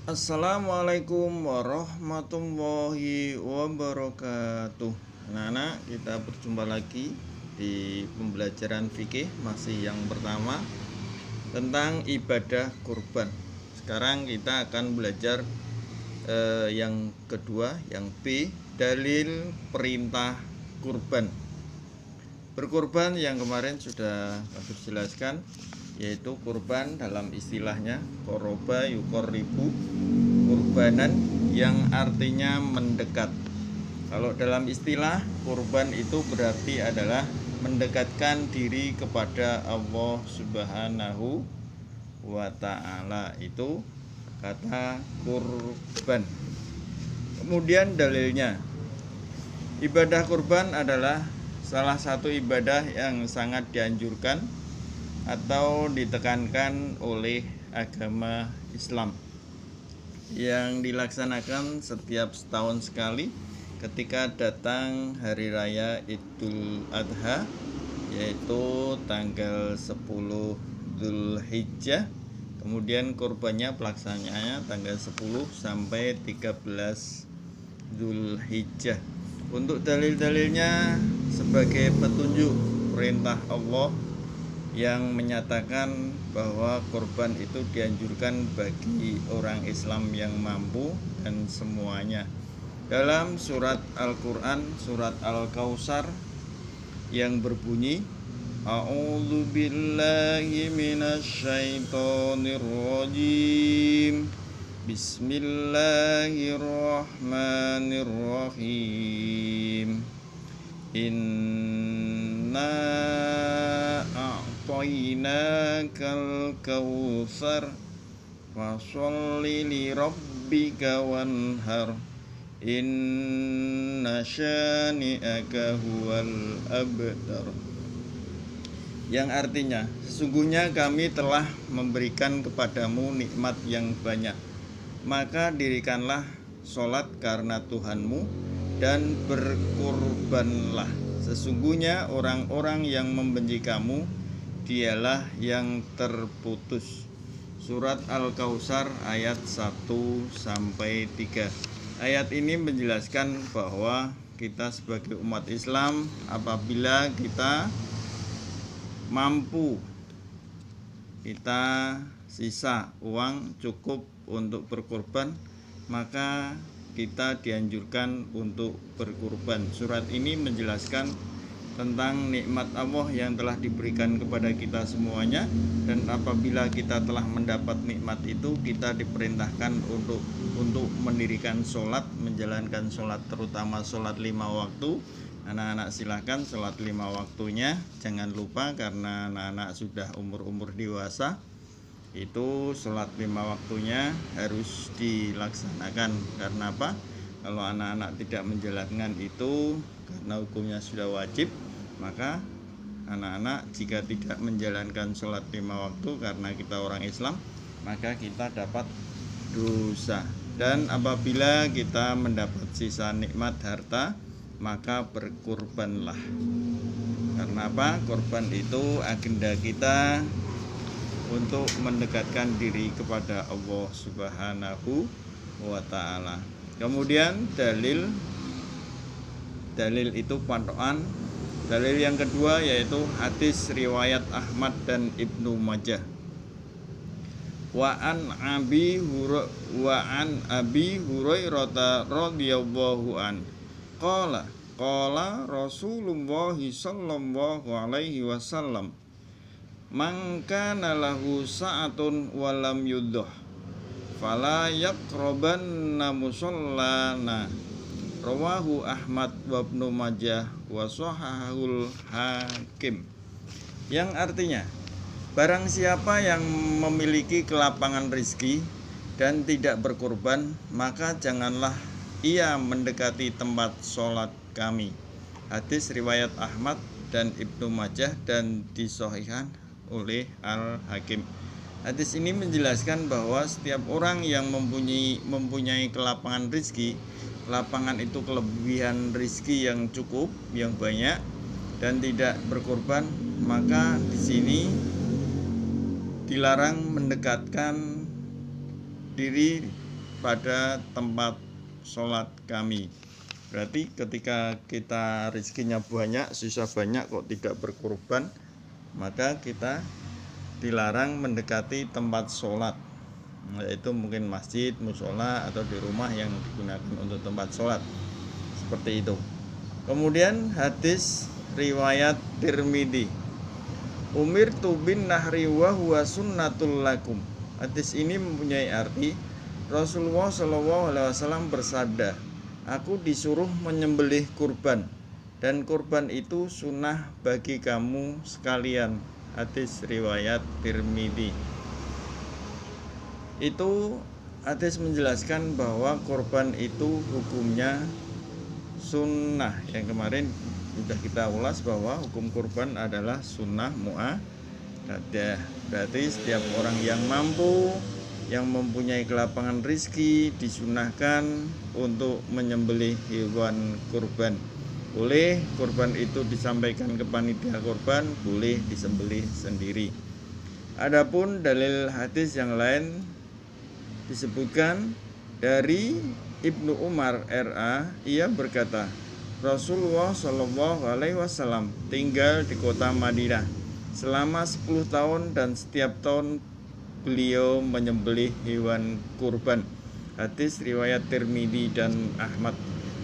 Assalamualaikum warahmatullahi wabarakatuh. Anak-anak, kita berjumpa lagi di pembelajaran fikih masih yang pertama tentang ibadah kurban. Sekarang kita akan belajar yang kedua, yang B, dalil perintah kurban. Berkurban yang kemarin sudah aku jelaskan, yaitu kurban dalam istilahnya koroba yukoribu, kurbanan yang artinya mendekat. Kalau dalam istilah kurban itu berarti adalah mendekatkan diri kepada Allah Subhanahu wa ta'ala, itu kata kurban. Kemudian dalilnya, ibadah kurban adalah salah satu ibadah yang sangat dianjurkan atau ditekankan oleh agama Islam yang dilaksanakan setiap setahun sekali ketika datang hari raya Idul Adha, yaitu tanggal 10 Dzulhijjah. Kemudian kurbannya pelaksanaannya tanggal 10 sampai 13 Dzulhijjah. Untuk dalil-dalilnya sebagai petunjuk perintah Allah yang menyatakan bahwa kurban itu dianjurkan bagi orang Islam yang mampu dan semuanya. Dalam surat Al-Quran, surat Al-Kautsar yang berbunyi, A'udzu billahi minasyaitonir rajim. Bismillahirrahmanirrahim. Inna a'tainakal kautsar fasholli li rabbika wanhar inna syani'aka huwal abtar. Yang artinya, sesungguhnya kami telah memberikan kepadamu nikmat yang banyak, maka dirikanlah sholat karena Tuhanmu dan berkurbanlah. Sesungguhnya orang-orang yang membenci kamu dialah yang terputus. Surat Al-Kautsar ayat 1-3. Ayat ini menjelaskan bahwa kita sebagai umat Islam, apabila kita mampu, kita sisa uang cukup untuk berkurban, maka kita dianjurkan untuk berkurban. Surat ini menjelaskan tentang nikmat Allah yang telah diberikan kepada kita semuanya, dan apabila kita telah mendapat nikmat itu, kita diperintahkan untuk mendirikan sholat, menjalankan sholat, terutama sholat 5 waktu. Anak-anak silahkan sholat 5 waktunya, jangan lupa, karena anak-anak sudah umur dewasa, itu sholat 5 waktunya harus dilaksanakan. Karena apa? Kalau anak-anak tidak menjalankan itu, karena hukumnya sudah wajib, maka anak-anak jika tidak menjalankan sholat 5 waktu karena kita orang Islam, maka kita dapat dosa. Dan apabila kita mendapat sisa nikmat harta, maka berkurbanlah. Karena apa? Kurban itu agenda kita untuk mendekatkan diri kepada Allah Subhanahu wa ta'ala. Kemudian dalil itu patokan. Dalil yang kedua yaitu hadis riwayat Ahmad dan Ibnu Majah. Wa an Abi Hurairah radhiyallahu an qala Rasulullah sallallahu alaihi wasallam, man kana lahu sa'atun wa lam yudhah fala yaqrabanna musallana. Rawahu Ahmad wa Ibnu Majah wa shahahul Hakim. Yang artinya, barang siapa yang memiliki kelapangan rizki dan tidak berkurban, maka janganlah ia mendekati tempat sholat kami. Hadis riwayat Ahmad dan Ibnu Majah dan disahihkan oleh Al-Hakim. Hadis ini menjelaskan bahwa setiap orang yang mempunyai kelapangan rizki, kelapangan itu kelebihan rizki yang cukup, yang banyak, dan tidak berkorban, maka di sini dilarang mendekatkan diri pada tempat sholat kami. Berarti ketika kita rezekinya banyak, sisa banyak kok tidak berkurban, maka kita dilarang mendekati tempat sholat, yaitu mungkin masjid, musola, atau di rumah yang digunakan untuk tempat sholat, seperti itu. Kemudian hadis riwayat Tirmidzi, umirtu bin nahri wa huwa sunnatul lakum. Hadis ini mempunyai arti Rasulullah SAW bersabda, aku disuruh menyembelih kurban, dan kurban itu sunnah bagi kamu sekalian. Hadis riwayat Tirmidzi. Itu hadis menjelaskan bahwa kurban itu hukumnya sunnah. Yang kemarin sudah kita ulas bahwa hukum kurban adalah sunnah muakkadah. Berarti setiap orang yang mampu, yang mempunyai kelapangan rizki, disunahkan untuk menyembelih hewan kurban. Boleh kurban itu disampaikan ke panitia kurban, boleh disembelih sendiri. Adapun dalil hadis yang lain disebutkan dari Ibnu Umar RA, ia berkata, Rasulullah SAW tinggal di kota Madinah selama 10 tahun dan setiap tahun beliau menyembelih hewan kurban. Hadis riwayat Tirmidzi dan Ahmad.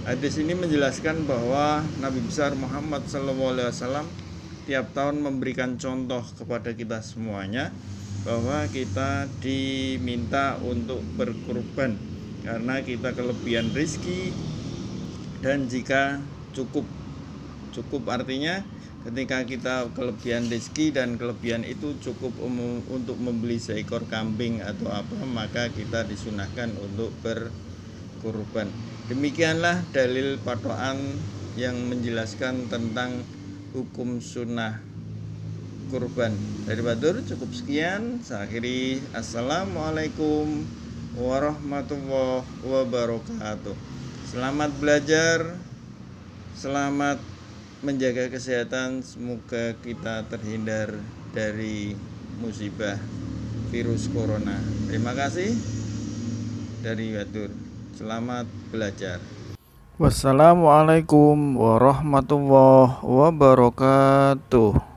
Hadis ini menjelaskan bahwa Nabi besar Muhammad SAW tiap tahun memberikan contoh kepada kita semuanya bahwa kita diminta untuk berkurban karena kita kelebihan rezeki, dan jika cukup artinya ketika kita kelebihan rezeki dan kelebihan itu cukup untuk membeli seekor kambing atau apa, maka kita disunahkan untuk berkurban. Demikianlah dalil patokan yang menjelaskan tentang hukum sunnah kurban. Dari Batur cukup sekian. Saya akhiri. Assalamualaikum warahmatullahi wabarakatuh. Selamat belajar, selamat menjaga kesehatan. Semoga kita terhindar dari musibah virus corona. Terima kasih. Dari Batur. Selamat belajar. Wassalamualaikum warahmatullahi wabarakatuh.